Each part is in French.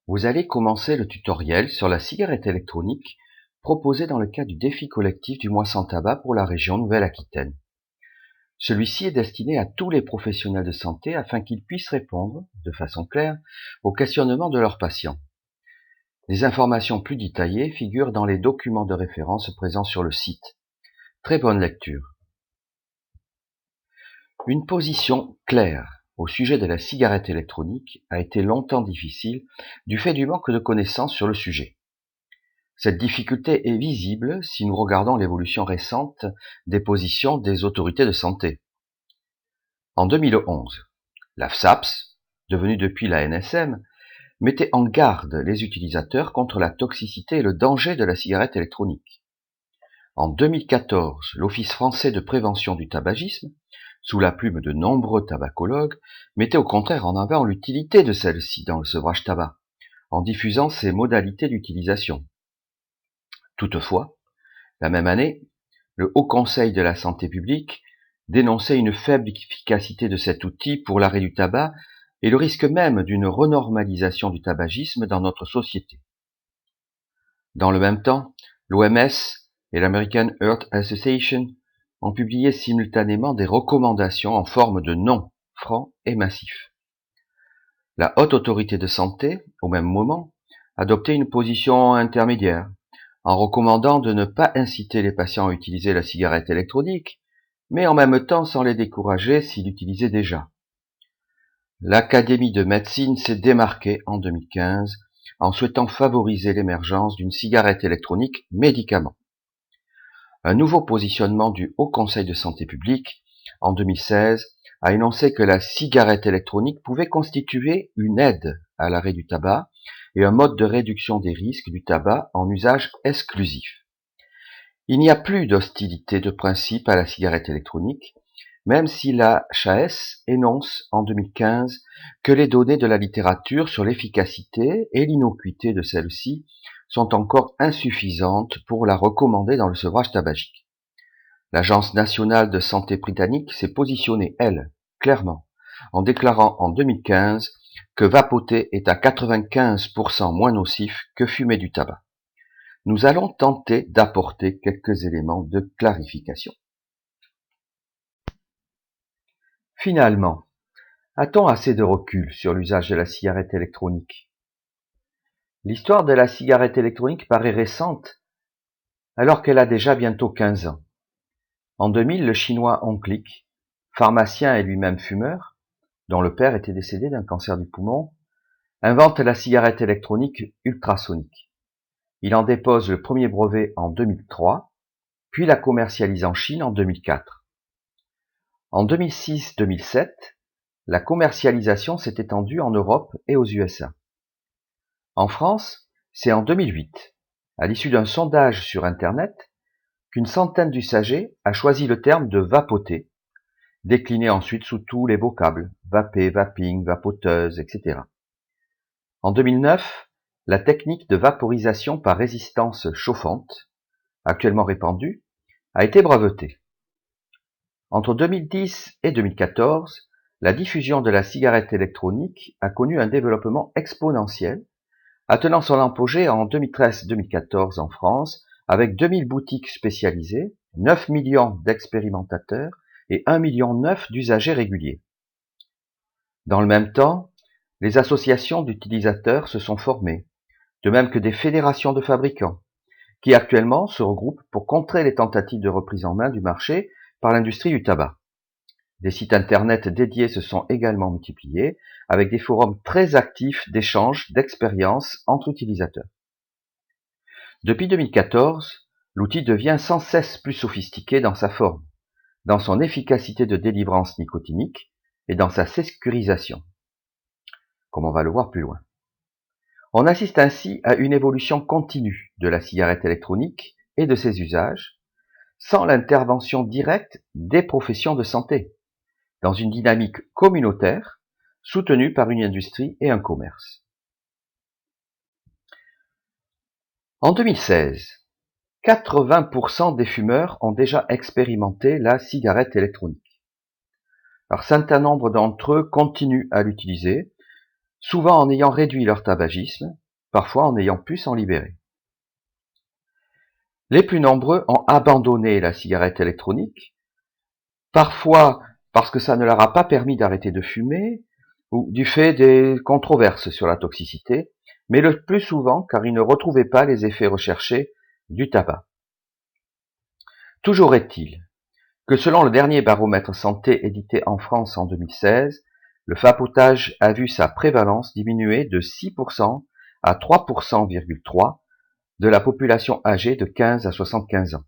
Vous allez commencer le tutoriel sur la cigarette électronique proposé dans le cadre du défi collectif du mois sans tabac pour la région Nouvelle-Aquitaine. Celui-ci est destiné à tous les professionnels de santé afin qu'ils puissent répondre, de façon claire, aux questionnements de leurs patients. Les informations plus détaillées figurent dans les documents de référence présents sur le site. Très bonne lecture. Une position claire au sujet de la cigarette électronique a été longtemps difficile du fait du manque de connaissances sur le sujet. Cette difficulté est visible si nous regardons l'évolution récente des positions des autorités de santé. En 2011, la FSAPS, devenue depuis la NSM, mettait en garde les utilisateurs contre la toxicité et le danger de la cigarette électronique. En 2014, l'Office français de prévention du tabagisme, sous la plume de nombreux tabacologues, mettait au contraire en avant l'utilité de celle-ci dans le sevrage tabac, en diffusant ses modalités d'utilisation. Toutefois, la même année, le Haut Conseil de la santé publique dénonçait une faible efficacité de cet outil pour l'arrêt du tabac et le risque même d'une renormalisation du tabagisme dans notre société. Dans le même temps, l'OMS et l'American Heart Association ont publié simultanément des recommandations en forme de non francs et massifs. La Haute Autorité de Santé, au même moment, adoptait une position intermédiaire, en recommandant de ne pas inciter les patients à utiliser la cigarette électronique, mais en même temps sans les décourager s'ils l'utilisaient déjà. L'Académie de médecine s'est démarquée en 2015 en souhaitant favoriser l'émergence d'une cigarette électronique médicament. Un nouveau positionnement du Haut Conseil de santé publique, en 2016, a énoncé que la cigarette électronique pouvait constituer une aide à l'arrêt du tabac et un mode de réduction des risques du tabac en usage exclusif. Il n'y a plus d'hostilité de principe à la cigarette électronique, même si la HAS énonce en 2015 que les données de la littérature sur l'efficacité et l'innocuité de celle-ci sont encore insuffisantes pour la recommander dans le sevrage tabagique. L'Agence nationale de santé britannique s'est positionnée, elle, clairement, en déclarant en 2015 que vapoter est à 95% moins nocif que fumer du tabac. Nous allons tenter d'apporter quelques éléments de clarification. Finalement, a-t-on assez de recul sur l'usage de la cigarette électronique? L'histoire de la cigarette électronique paraît récente, alors qu'elle a déjà bientôt 15 ans. En 2000, le chinois Hong Lik, pharmacien et lui-même fumeur, dont le père était décédé d'un cancer du poumon, invente la cigarette électronique ultrasonique. Il en dépose le premier brevet en 2003, puis la commercialise en Chine en 2004. En 2006-2007, la commercialisation s'est étendue en Europe et aux USA. En France, c'est en 2008, à l'issue d'un sondage sur Internet, qu'une centaine d'usagers a choisi le terme de vapoter, décliné ensuite sous tous les vocables, vaper, vaping, vapoteuse, etc. En 2009, la technique de vaporisation par résistance chauffante, actuellement répandue, a été brevetée. Entre 2010 et 2014, la diffusion de la cigarette électronique a connu un développement exponentiel, attenant son apogée en 2013-2014 en France, avec 2000 boutiques spécialisées, 9 millions d'expérimentateurs et 1,9 million d'usagers réguliers. Dans le même temps, les associations d'utilisateurs se sont formées, de même que des fédérations de fabricants, qui actuellement se regroupent pour contrer les tentatives de reprise en main du marché par l'industrie du tabac. Des sites internet dédiés se sont également multipliés, avec des forums très actifs d'échanges d'expériences entre utilisateurs. Depuis 2014, l'outil devient sans cesse plus sophistiqué dans sa forme, dans son efficacité de délivrance nicotinique et dans sa sécurisation, comme on va le voir plus loin. On assiste ainsi à une évolution continue de la cigarette électronique et de ses usages, sans l'intervention directe des professions de santé, dans une dynamique communautaire soutenue par une industrie et un commerce. En 2016, 80% des fumeurs ont déjà expérimenté la cigarette électronique. Un certain nombre d'entre eux continuent à l'utiliser, souvent en ayant réduit leur tabagisme, parfois en ayant pu s'en libérer. Les plus nombreux ont abandonné la cigarette électronique, parfois parce que ça ne leur a pas permis d'arrêter de fumer, ou du fait des controverses sur la toxicité, mais le plus souvent car ils ne retrouvaient pas les effets recherchés du tabac. Toujours est-il que selon le dernier baromètre santé édité en France en 2016, le vapotage a vu sa prévalence diminuer de 6% à 3,3% de la population âgée de 15 à 75 ans.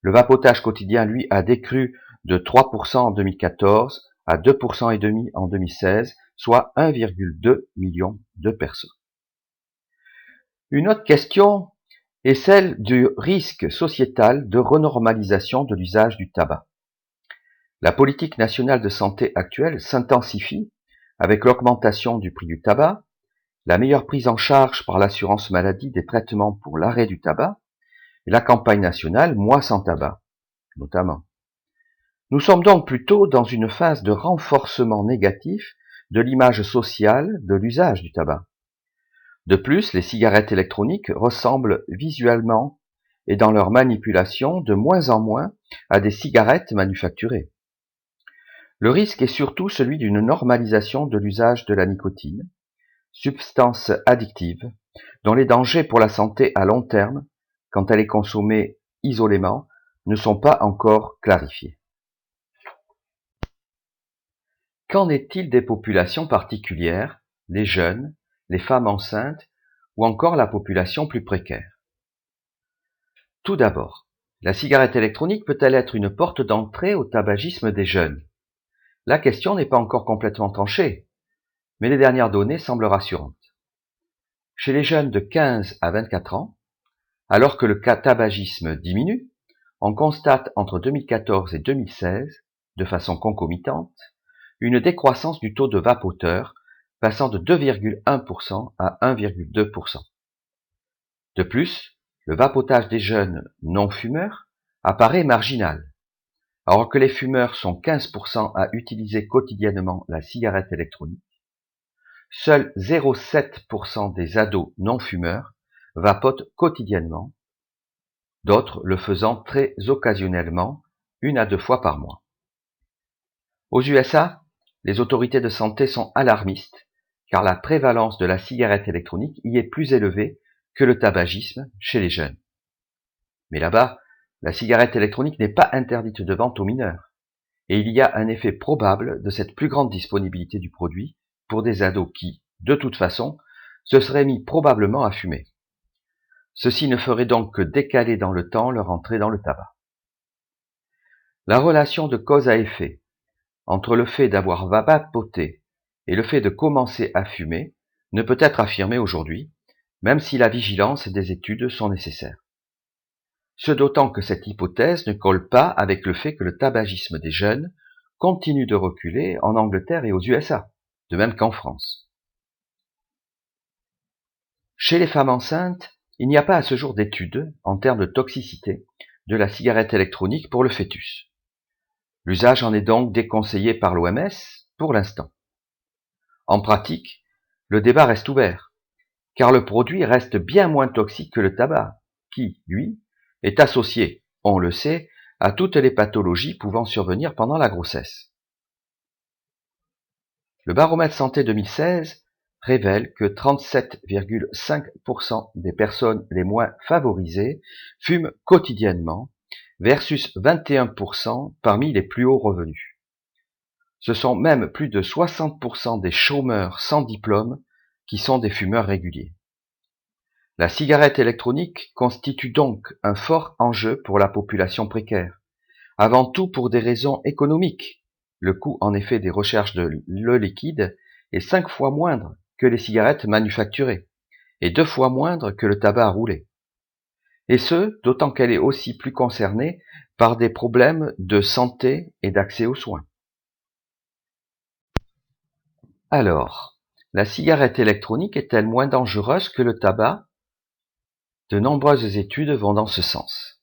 Le vapotage quotidien, lui, a décru de 3% en 2014 à 2,5% en 2016, soit 1,2 million de personnes. Une autre question est celle du risque sociétal de renormalisation de l'usage du tabac. La politique nationale de santé actuelle s'intensifie avec l'augmentation du prix du tabac, la meilleure prise en charge par l'assurance maladie des traitements pour l'arrêt du tabac, et la campagne nationale Moi sans tabac, notamment. Nous sommes donc plutôt dans une phase de renforcement négatif de l'image sociale de l'usage du tabac. De plus, les cigarettes électroniques ressemblent visuellement et dans leur manipulation de moins en moins à des cigarettes manufacturées. Le risque est surtout celui d'une normalisation de l'usage de la nicotine, substance addictive, dont les dangers pour la santé à long terme, quand elle est consommée isolément, ne sont pas encore clarifiés. Qu'en est-il des populations particulières, les jeunes, les femmes enceintes ou encore la population plus précaire? Tout d'abord, la cigarette électronique peut-elle être une porte d'entrée au tabagisme des jeunes? La question n'est pas encore complètement tranchée, mais les dernières données semblent rassurantes. Chez les jeunes de 15 à 24 ans, alors que le tabagisme diminue, on constate entre 2014 et 2016, de façon concomitante, une décroissance du taux de vapoteurs passant de 2,1% à 1,2%. De plus, le vapotage des jeunes non-fumeurs apparaît marginal. Alors que les fumeurs sont 15% à utiliser quotidiennement la cigarette électronique, seuls 0,7% des ados non-fumeurs vapotent quotidiennement, d'autres le faisant très occasionnellement, 1 à 2 fois par mois. Aux USA, les autorités de santé sont alarmistes car la prévalence de la cigarette électronique y est plus élevée que le tabagisme chez les jeunes. Mais là-bas, la cigarette électronique n'est pas interdite de vente aux mineurs, et il y a un effet probable de cette plus grande disponibilité du produit pour des ados qui, de toute façon, se seraient mis probablement à fumer. Ceci ne ferait donc que décaler dans le temps leur entrée dans le tabac. La relation de cause à effet entre le fait d'avoir vapoté et le fait de commencer à fumer ne peut être affirmée aujourd'hui, même si la vigilance et des études sont nécessaires. Ce d'autant que cette hypothèse ne colle pas avec le fait que le tabagisme des jeunes continue de reculer en Angleterre et aux USA, de même qu'en France. Chez les femmes enceintes, il n'y a pas à ce jour d'études en termes de toxicité de la cigarette électronique pour le fœtus. L'usage en est donc déconseillé par l'OMS pour l'instant. En pratique, le débat reste ouvert, car le produit reste bien moins toxique que le tabac, qui, lui, est associé, on le sait, à toutes les pathologies pouvant survenir pendant la grossesse. Le baromètre santé 2016 révèle que 37,5% des personnes les moins favorisées fument quotidiennement versus 21% parmi les plus hauts revenus. Ce sont même plus de 60% des chômeurs sans diplôme qui sont des fumeurs réguliers. La cigarette électronique constitue donc un fort enjeu pour la population précaire, avant tout pour des raisons économiques. Le coût en effet des recherches de le liquide est 5 fois moindre que les cigarettes manufacturées et 2 fois moindre que le tabac à rouler. Et ce, d'autant qu'elle est aussi plus concernée par des problèmes de santé et d'accès aux soins. Alors, la cigarette électronique est-elle moins dangereuse que le tabac? De nombreuses études vont dans ce sens.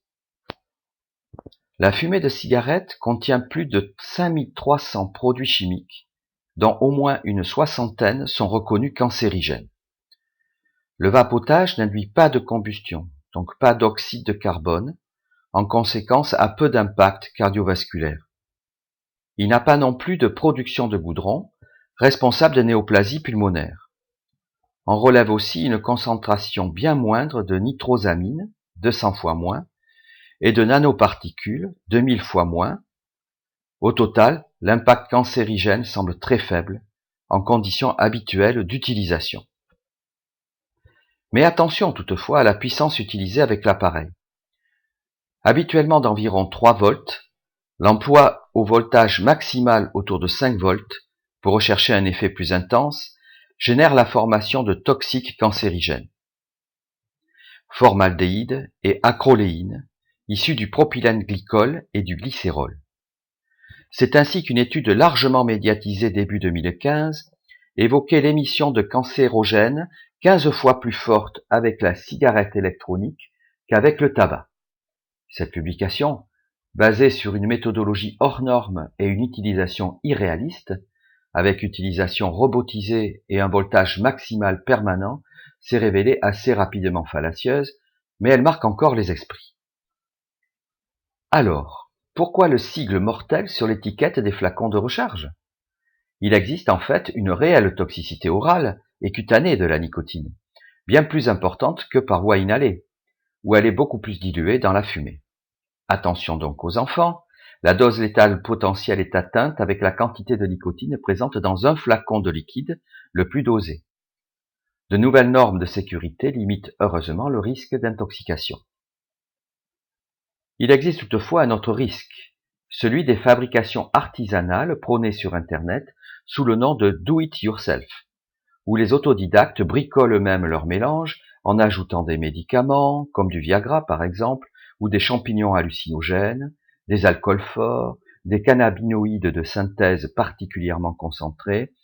La fumée de cigarette contient plus de 5300 produits chimiques, dont au moins une soixantaine sont reconnus cancérigènes. Le vapotage n'induit pas de combustion, donc pas d'oxyde de carbone, en conséquence a peu d'impact cardiovasculaire. Il n'a pas non plus de production de goudron, responsable de néoplasie pulmonaire. On relève aussi une concentration bien moindre de nitrosamine, 200 fois moins, et de nanoparticules, 2000 fois moins. Au total, l'impact cancérigène semble très faible, en conditions habituelles d'utilisation. Mais attention toutefois à la puissance utilisée avec l'appareil. Habituellement d'environ 3 volts, l'emploi au voltage maximal autour de 5 volts, pour rechercher un effet plus intense, génère la formation de toxiques cancérigènes. Formaldéhyde et acroléine, issus du propylène glycol et du glycérol. C'est ainsi qu'une étude largement médiatisée début 2015 évoquait l'émission de cancérogènes 15 fois plus forte avec la cigarette électronique qu'avec le tabac. Cette publication, basée sur une méthodologie hors norme et une utilisation irréaliste, avec utilisation robotisée et un voltage maximal permanent, s'est révélée assez rapidement fallacieuse, mais elle marque encore les esprits. Alors, pourquoi le sigle mortel sur l'étiquette des flacons de recharge? Il existe en fait une réelle toxicité orale et cutanée de la nicotine, bien plus importante que par voie inhalée, où elle est beaucoup plus diluée dans la fumée. Attention donc aux enfants, la dose létale potentielle est atteinte avec la quantité de nicotine présente dans un flacon de liquide le plus dosé. De nouvelles normes de sécurité limitent heureusement le risque d'intoxication. Il existe toutefois un autre risque, celui des fabrications artisanales prônées sur Internet sous le nom de do it yourself, où les autodidactes bricolent eux-mêmes leur mélange en ajoutant des médicaments, comme du Viagra par exemple, ou des champignons hallucinogènes, des alcools forts, des cannabinoïdes de synthèse particulièrement concentrés,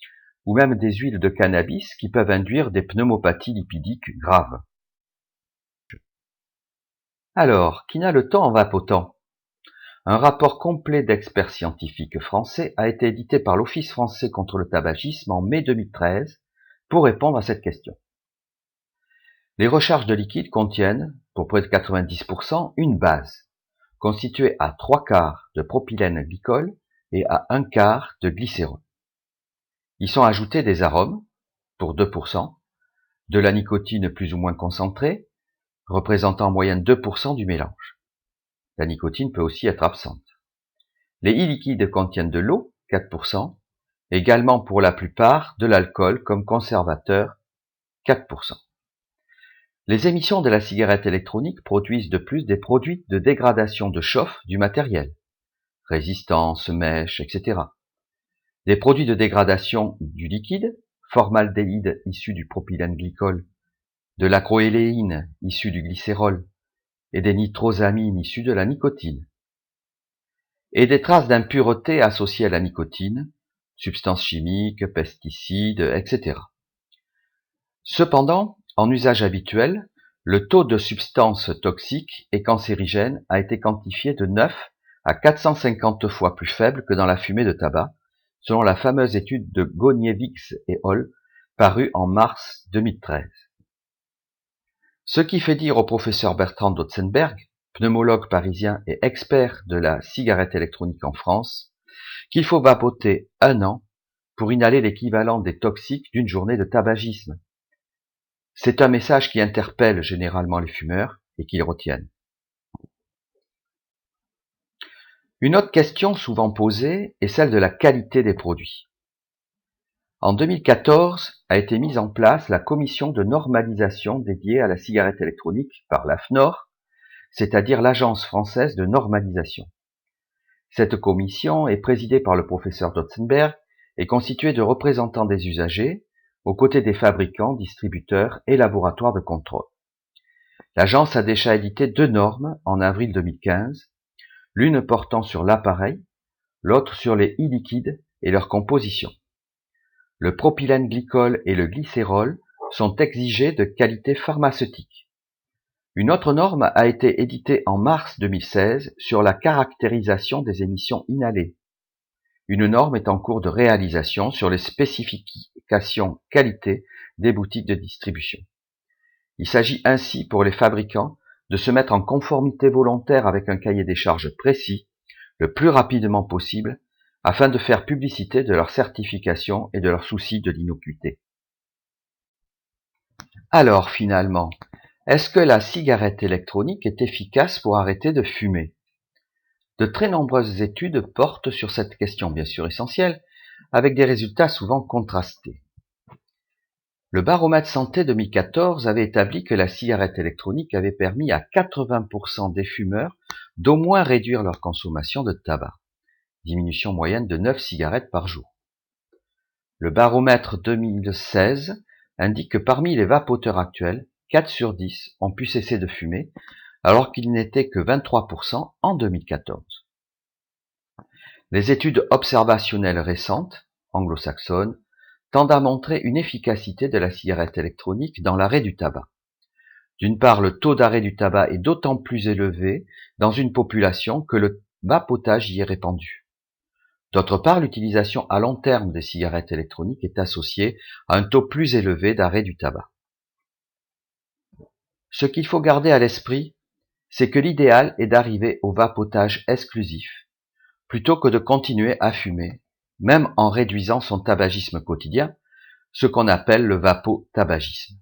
ou même des huiles de cannabis qui peuvent induire des pneumopathies lipidiques graves. Alors, qui n'a le temps en vapotant? Un rapport complet d'experts scientifiques français a été édité par l'Office français contre le tabagisme en mai 2013 pour répondre à cette question. Les recharges de liquide contiennent, pour près de 90%, une base, constituée à 3/4 de propylène glycol et à 1/4 de glycérol. Y sont ajoutés des arômes, pour 2%, de la nicotine plus ou moins concentrée, représentant en moyenne 2% du mélange. La nicotine peut aussi être absente. Les e-liquides contiennent de l'eau, 4%, également pour la plupart de l'alcool comme conservateur, 4%. Les émissions de la cigarette électronique produisent de plus des produits de dégradation de chauffe du matériel, résistance, mèche, etc. Des produits de dégradation du liquide, formaldéhyde issu du propylène glycol, de l'acroéléine issue du glycérol et des nitrosamines issues de la nicotine. Et des traces d'impuretés associées à la nicotine, substances chimiques, pesticides, etc. Cependant, en usage habituel, le taux de substances toxiques et cancérigènes a été quantifié de 9 à 450 fois plus faible que dans la fumée de tabac, selon la fameuse étude de Goniewicz et al. Parue en mars 2013. Ce qui fait dire au professeur Bertrand Dotzenberg, pneumologue parisien et expert de la cigarette électronique en France, qu'il faut vapoter 1 an pour inhaler l'équivalent des toxiques d'une journée de tabagisme. C'est un message qui interpelle généralement les fumeurs et qu'ils retiennent. Une autre question souvent posée est celle de la qualité des produits. En 2014 a été mise en place la commission de normalisation dédiée à la cigarette électronique par l'AFNOR, c'est-à-dire l'Agence française de normalisation. Cette commission est présidée par le professeur Dotzenberg et constituée de représentants des usagers, aux côtés des fabricants, distributeurs et laboratoires de contrôle. L'agence a déjà édité 2 normes en avril 2015, l'une portant sur l'appareil, l'autre sur les e-liquides et leur composition. Le propylène glycol et le glycérol sont exigés de qualité pharmaceutique. Une autre norme a été éditée en mars 2016 sur la caractérisation des émissions inhalées. Une norme est en cours de réalisation sur les spécifications qualité des boutiques de distribution. Il s'agit ainsi pour les fabricants de se mettre en conformité volontaire avec un cahier des charges précis, le plus rapidement possible, afin de faire publicité de leur certification et de leur souci de l'innocuité. Alors finalement, est-ce que la cigarette électronique est efficace pour arrêter de fumer? De très nombreuses études portent sur cette question bien sûr essentielle, avec des résultats souvent contrastés. Le baromètre santé 2014 avait établi que la cigarette électronique avait permis à 80% des fumeurs d'au moins réduire leur consommation de tabac, diminution moyenne de 9 cigarettes par jour. Le baromètre 2016 indique que parmi les vapoteurs actuels, 4 sur 10 ont pu cesser de fumer, alors qu'il n'était que 23% en 2014. Les études observationnelles récentes, anglo-saxonnes, tendent à montrer une efficacité de la cigarette électronique dans l'arrêt du tabac. D'une part, le taux d'arrêt du tabac est d'autant plus élevé dans une population que le vapotage y est répandu. D'autre part, l'utilisation à long terme des cigarettes électroniques est associée à un taux plus élevé d'arrêt du tabac. Ce qu'il faut garder à l'esprit, c'est que l'idéal est d'arriver au vapotage exclusif, plutôt que de continuer à fumer, même en réduisant son tabagisme quotidien, ce qu'on appelle le vapotabagisme.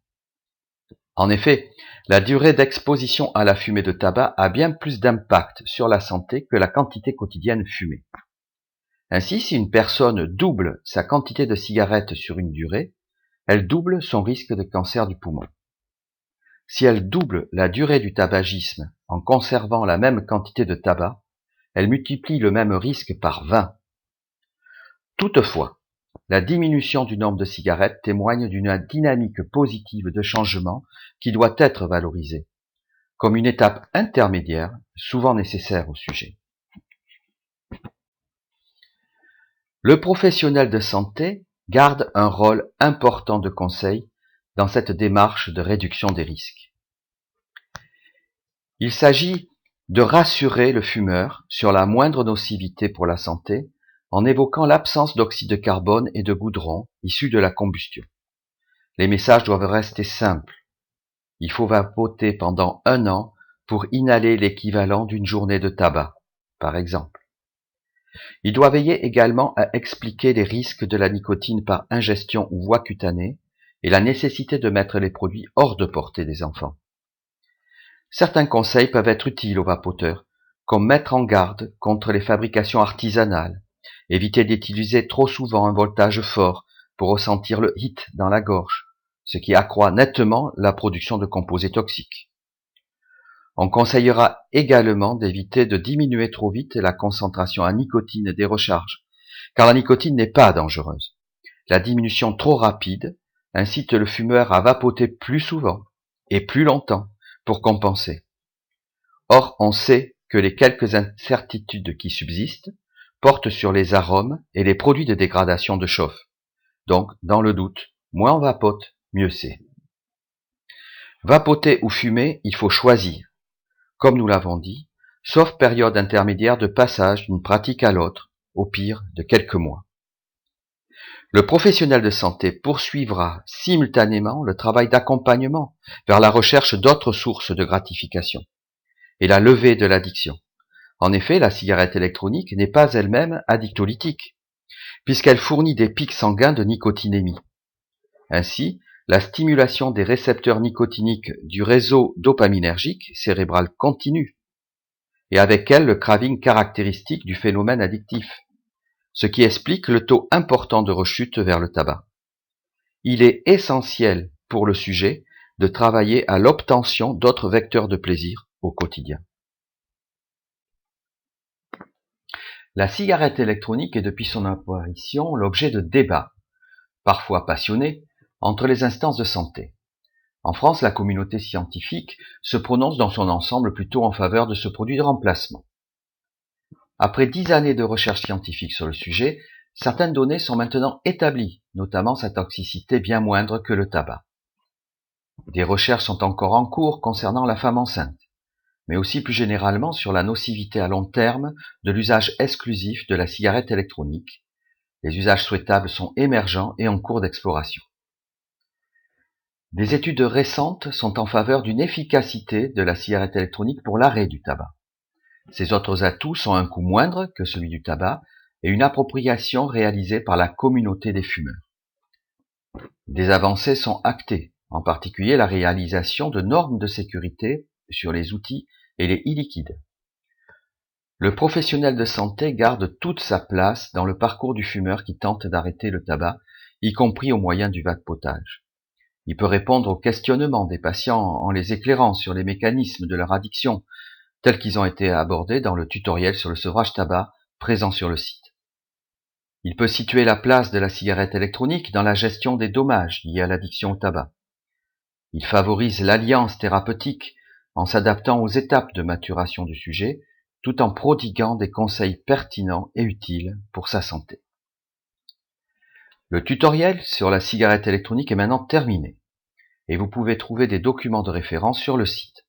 En effet, la durée d'exposition à la fumée de tabac a bien plus d'impact sur la santé que la quantité quotidienne fumée. Ainsi, si une personne double sa quantité de cigarettes sur une durée, elle double son risque de cancer du poumon. Si elle double la durée du tabagisme en conservant la même quantité de tabac, elle multiplie le même risque par 20. Toutefois, la diminution du nombre de cigarettes témoigne d'une dynamique positive de changement qui doit être valorisée, comme une étape intermédiaire, souvent nécessaire au sujet. Le professionnel de santé garde un rôle important de conseil dans cette démarche de réduction des risques. Il s'agit de rassurer le fumeur sur la moindre nocivité pour la santé en évoquant l'absence d'oxyde de carbone et de goudron issus de la combustion. Les messages doivent rester simples. Il faut vapoter pendant 1 an pour inhaler l'équivalent d'une journée de tabac, par exemple. Il doit veiller également à expliquer les risques de la nicotine par ingestion ou voie cutanée et la nécessité de mettre les produits hors de portée des enfants. Certains conseils peuvent être utiles aux vapoteurs, comme mettre en garde contre les fabrications artisanales, éviter d'utiliser trop souvent un voltage fort pour ressentir le hit dans la gorge, ce qui accroît nettement la production de composés toxiques. On conseillera également d'éviter de diminuer trop vite la concentration en nicotine des recharges, car la nicotine n'est pas dangereuse. La diminution trop rapide incite le fumeur à vapoter plus souvent et plus longtemps pour compenser. Or, on sait que les quelques incertitudes qui subsistent portent sur les arômes et les produits de dégradation de chauffe. Donc, dans le doute, moins on vapote, mieux c'est. Vapoter ou fumer, il faut choisir, comme nous l'avons dit, sauf période intermédiaire de passage d'une pratique à l'autre, au pire de quelques mois. Le professionnel de santé poursuivra simultanément le travail d'accompagnement vers la recherche d'autres sources de gratification et la levée de l'addiction. En effet, la cigarette électronique n'est pas elle-même addictolytique, puisqu'elle fournit des pics sanguins de nicotinémie. Ainsi, la stimulation des récepteurs nicotiniques du réseau dopaminergique cérébral continue, et avec elle le craving caractéristique du phénomène addictif, ce qui explique le taux important de rechute vers le tabac. Il est essentiel pour le sujet de travailler à l'obtention d'autres vecteurs de plaisir au quotidien. La cigarette électronique est depuis son apparition l'objet de débats, parfois passionnés, entre les instances de santé. En France, la communauté scientifique se prononce dans son ensemble plutôt en faveur de ce produit de remplacement. Après 10 années de recherche scientifique sur le sujet, certaines données sont maintenant établies, notamment sa toxicité bien moindre que le tabac. Des recherches sont encore en cours concernant la femme enceinte. mais aussi plus généralement sur la nocivité à long terme de l'usage exclusif de la cigarette électronique. Les usages souhaitables sont émergents et en cours d'exploration. Des études récentes sont en faveur d'une efficacité de la cigarette électronique pour l'arrêt du tabac. Ses autres atouts sont un coût moindre que celui du tabac et une appropriation réalisée par la communauté des fumeurs. Des avancées sont actées, en particulier la réalisation de normes de sécurité sur les outils et les e-liquides. Le professionnel de santé garde toute sa place dans le parcours du fumeur qui tente d'arrêter le tabac, y compris au moyen du vapotage. Il peut répondre aux questionnements des patients en les éclairant sur les mécanismes de leur addiction, tels qu'ils ont été abordés dans le tutoriel sur le sevrage tabac présent sur le site. Il peut situer la place de la cigarette électronique dans la gestion des dommages liés à l'addiction au tabac. Il favorise l'alliance thérapeutique en s'adaptant aux étapes de maturation du sujet, tout en prodiguant des conseils pertinents et utiles pour sa santé. Le tutoriel sur la cigarette électronique est maintenant terminé et vous pouvez trouver des documents de référence sur le site.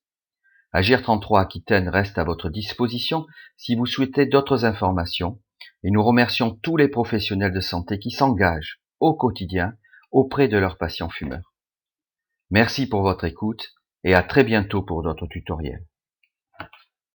Agir 33 Aquitaine reste à votre disposition si vous souhaitez d'autres informations et nous remercions tous les professionnels de santé qui s'engagent au quotidien auprès de leurs patients fumeurs. Merci pour votre écoute et à très bientôt pour d'autres tutoriels.